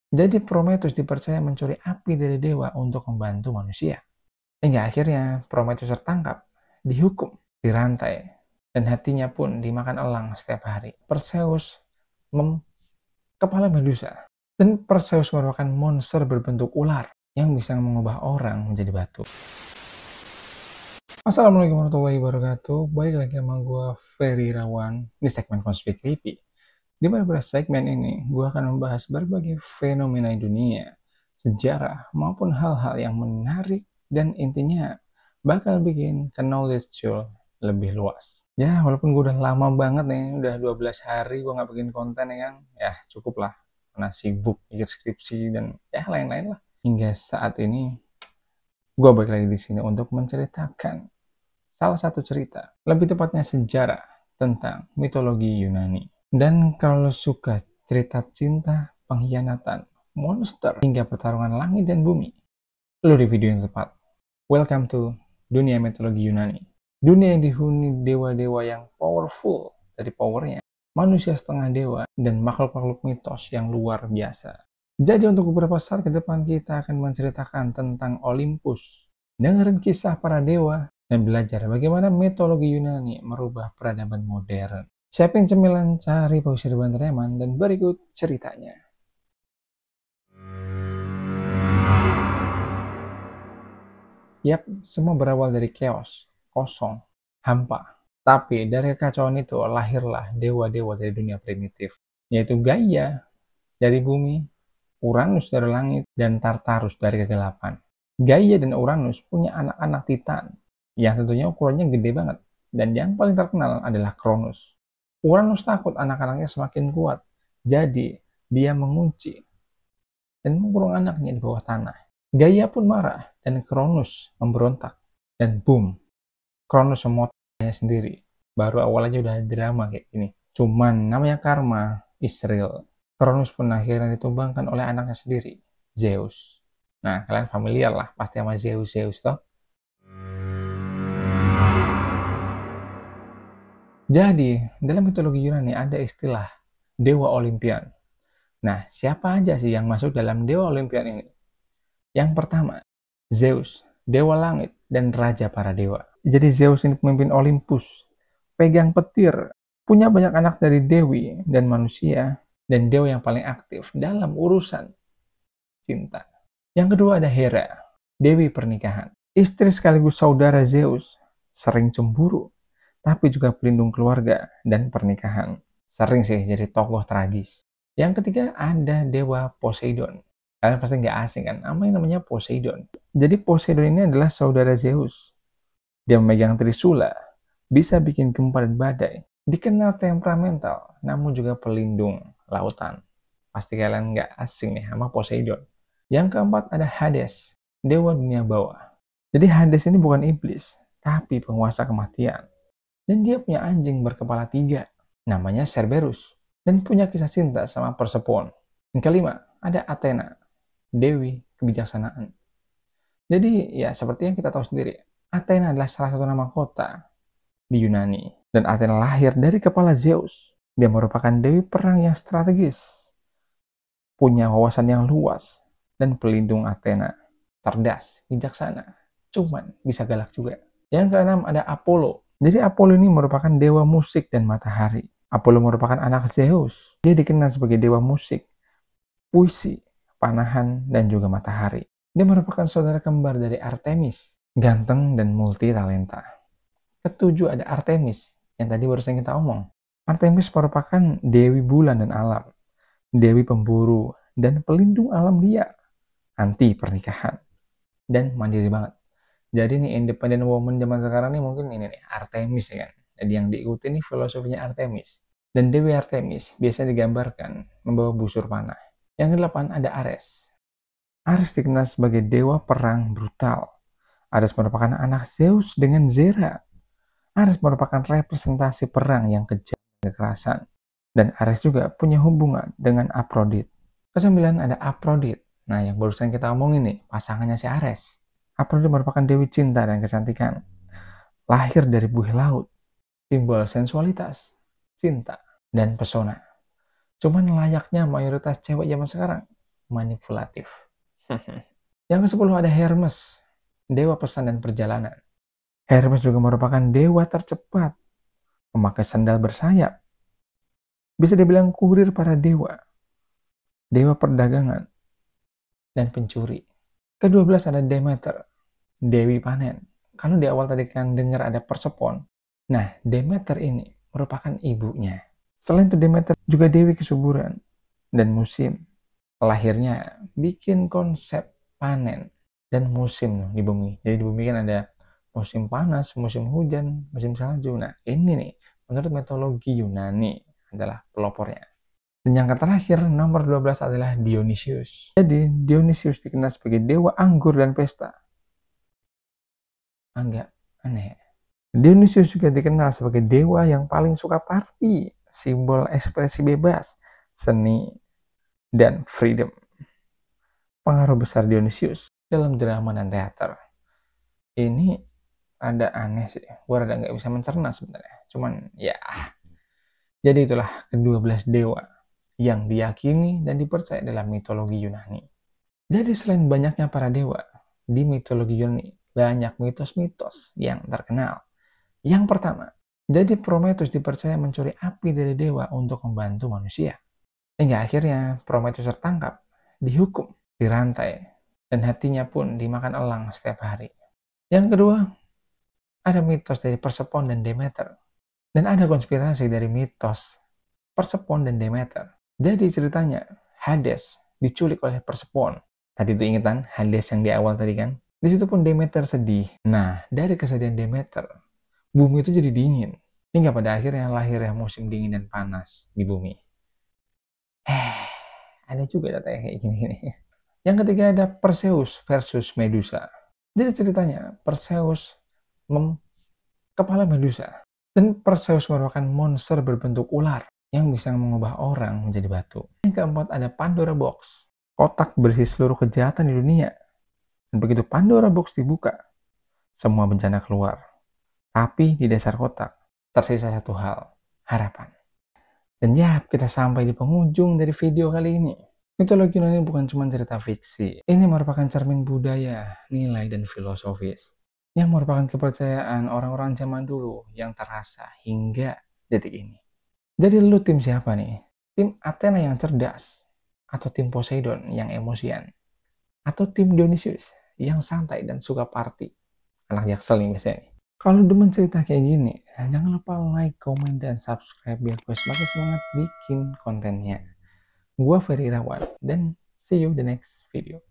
Jadi Prometheus dipercaya mencuri api dari dewa untuk membantu manusia. Hingga akhirnya Prometheus tertangkap, dihukum, dirantai, dan hatinya pun dimakan elang setiap hari. Perseus kepala Medusa. Dan Perseus merupakan monster berbentuk ular yang bisa mengubah orang menjadi batu. Assalamualaikum warahmatullahi wabarakatuh. Balik lagi sama gue Ferry Rawan di segmen Conspiracy Creepy. Di mana pada segmen ini gue akan membahas berbagai fenomena dunia, sejarah maupun hal-hal yang menarik dan intinya bakal bikin knowledge lebih luas. Ya walaupun gue udah lama banget nih, udah 12 hari gue gak bikin konten ya kan, ya cukup lah karena sibuk mikir skripsi dan ya lain-lain lah. Hingga saat ini gue balik lagi di sini untuk menceritakan salah satu cerita, lebih tepatnya sejarah tentang mitologi Yunani. Dan kalau suka cerita cinta, pengkhianatan, monster, hingga pertarungan langit dan bumi, lo di video yang tepat. Welcome to dunia mitologi Yunani. Dunia yang dihuni dewa-dewa yang powerful dari powernya, manusia setengah dewa, dan makhluk-makhluk mitos yang luar biasa. Jadi untuk beberapa saat ke depan kita akan menceritakan tentang Olympus, dengerin kisah para dewa, dan belajar bagaimana mitologi Yunani merubah peradaban modern. Siapin cemilan, cari posisi bahan reman, dan berikut ceritanya. Yap, semua berawal dari chaos, kosong, hampa. Tapi dari kekacauan itu lahirlah dewa-dewa dari dunia primitif, yaitu Gaia dari bumi, Uranus dari langit, dan Tartarus dari kegelapan. Gaia dan Uranus punya anak-anak Titan, yang tentunya ukurannya gede banget. Dan yang paling terkenal adalah Cronus. Uranus takut anak-anaknya semakin kuat, jadi dia mengunci dan mengurung anaknya di bawah tanah. Gaia pun marah, dan Cronus memberontak. Dan boom, Cronus memotongnya sendiri. Baru awal aja udah drama kayak gini. Cuman namanya karma, Israel. Cronus pun akhirnya ditumbangkan oleh anaknya sendiri, Zeus. Nah, kalian familiar lah pasti sama Zeus toh. Jadi, dalam mitologi Yunani ada istilah Dewa Olimpian. Nah, siapa aja sih yang masuk dalam Dewa Olimpian ini? Yang pertama, Zeus, Dewa Langit dan Raja para Dewa. Jadi Zeus ini pemimpin Olympus, pegang petir, punya banyak anak dari dewi dan manusia, dan dewa yang paling aktif dalam urusan cinta. Yang kedua ada Hera, dewi pernikahan. Istri sekaligus saudara Zeus, sering cemburu, tapi juga pelindung keluarga dan pernikahan. Sering sih jadi tokoh tragis. Yang ketiga ada dewa Poseidon. Kalian pasti nggak asing kan, apa yang namanya Poseidon. Jadi Poseidon ini adalah saudara Zeus. Dia memegang trisula, bisa bikin gempa dan badai. Dikenal temperamental, namun juga pelindung lautan. Pasti kalian nggak asing nih sama Poseidon. Yang keempat ada Hades, dewa dunia bawah. Jadi Hades ini bukan iblis, tapi penguasa kematian. Dan dia punya anjing berkepala 3, namanya Cerberus. Dan punya kisah cinta sama Persephone. Yang kelima, ada Athena, dewi kebijaksanaan. Jadi ya seperti yang kita tahu sendiri, Athena adalah salah satu nama kota di Yunani. Dan Athena lahir dari kepala Zeus. Dia merupakan dewi perang yang strategis, punya wawasan yang luas, dan pelindung Athena. Cerdas, bijaksana, cuman bisa galak juga. Yang keenam ada Apollo. Jadi Apollo ini merupakan dewa musik dan matahari. Apollo merupakan anak Zeus. Dia dikenal sebagai dewa musik, puisi, panahan, dan juga matahari. Dia merupakan saudara kembar dari Artemis, ganteng dan multi talenta. Ketujuh ada Artemis, yang tadi barusan kita omong. Artemis merupakan dewi bulan dan alam, dewi pemburu, dan pelindung alam liar, anti pernikahan, dan mandiri banget. Jadi nih independent woman zaman sekarang nih mungkin ini nih Artemis ya kan. Jadi yang diikuti nih filosofinya Artemis. Dan Dewi Artemis biasa digambarkan membawa busur panah. Yang kedelapan ada Ares. Ares dikenal sebagai dewa perang brutal. Ares merupakan anak Zeus dengan Zera. Ares merupakan representasi perang yang kejam dan kekerasan. Dan Ares juga punya hubungan dengan Aphrodite. Kesembilan ada Aphrodite. Nah yang barusan kita omongin nih pasangannya si Ares. Aphrodite merupakan dewi cinta dan kecantikan. Lahir dari buih laut, simbol sensualitas, cinta, dan pesona. Cuman layaknya mayoritas cewek zaman sekarang, manipulatif. Yang ke-10 ada Hermes, dewa pesan dan perjalanan. Hermes juga merupakan dewa tercepat, memakai sandal bersayap. Bisa dibilang kurir para dewa, dewa perdagangan, dan pencuri. Ke-12 ada Demeter, dewi panen. Kalau di awal tadi kan dengar ada Persepon, nah Demeter ini merupakan ibunya. Selain itu Demeter juga dewi kesuburan dan musim. Lahirnya bikin konsep panen dan musim di bumi. Jadi di bumi kan ada musim panas, musim hujan, musim salju. Nah ini nih, menurut mitologi Yunani adalah pelopornya. Dan yang terakhir, nomor 12 adalah Dionysius. Jadi Dionysius dikenal sebagai dewa anggur dan pesta. Agak aneh. Dionysius juga dikenal sebagai dewa yang paling suka party, simbol ekspresi bebas, seni, dan freedom. Pengaruh besar Dionysius dalam drama dan teater. Ini ada aneh sih, gue rada nggak bisa mencerna sebenarnya. Cuman ya, jadi itulah ke-12 dewa yang diyakini dan dipercaya dalam mitologi Yunani. Jadi selain banyaknya para dewa, di mitologi Yunani banyak mitos-mitos yang terkenal. Yang pertama, jadi Prometheus dipercaya mencuri api dari dewa untuk membantu manusia. Hingga akhirnya Prometheus tertangkap, dihukum, dirantai, dan hatinya pun dimakan elang setiap hari. Yang kedua, ada mitos dari Persepon dan Demeter. Dan ada konspirasi dari mitos Persepon dan Demeter. Jadi ceritanya, Hades diculik oleh Persepon. Tadi itu ingetan Hades yang di awal tadi kan? Di situ pun Demeter sedih. Nah, dari kesedihan Demeter, bumi itu jadi dingin. Hingga pada akhirnya lahirnya musim dingin dan panas di bumi. Ada juga data kayak gini-gini. Yang ketiga ada Perseus versus Medusa. Jadi ceritanya Perseus kepala Medusa. Dan Perseus merupakan monster berbentuk ular yang bisa mengubah orang menjadi batu. Yang keempat ada Pandora Box. Kotak berisi seluruh kejahatan di dunia. Dan begitu Pandora Box dibuka, semua bencana keluar. Tapi di dasar kotak tersisa satu hal, harapan. Dan ya, kita sampai di penghujung dari video kali ini. Mitologi Yunani bukan cuma cerita fiksi. Ini merupakan cermin budaya, nilai, dan filosofis. Yang merupakan kepercayaan orang-orang zaman dulu yang terasa hingga detik ini. Jadi lu tim siapa nih? Tim Athena yang cerdas? Atau tim Poseidon yang emosian? Atau tim Dionysius yang santai dan suka party? Anak jaksel nih biasanya nih. Kalau demen cerita kayak gini, jangan lupa like, komen, dan subscribe biar gue semakin semangat bikin kontennya. Gue Ferry Irawan, dan see you the next video.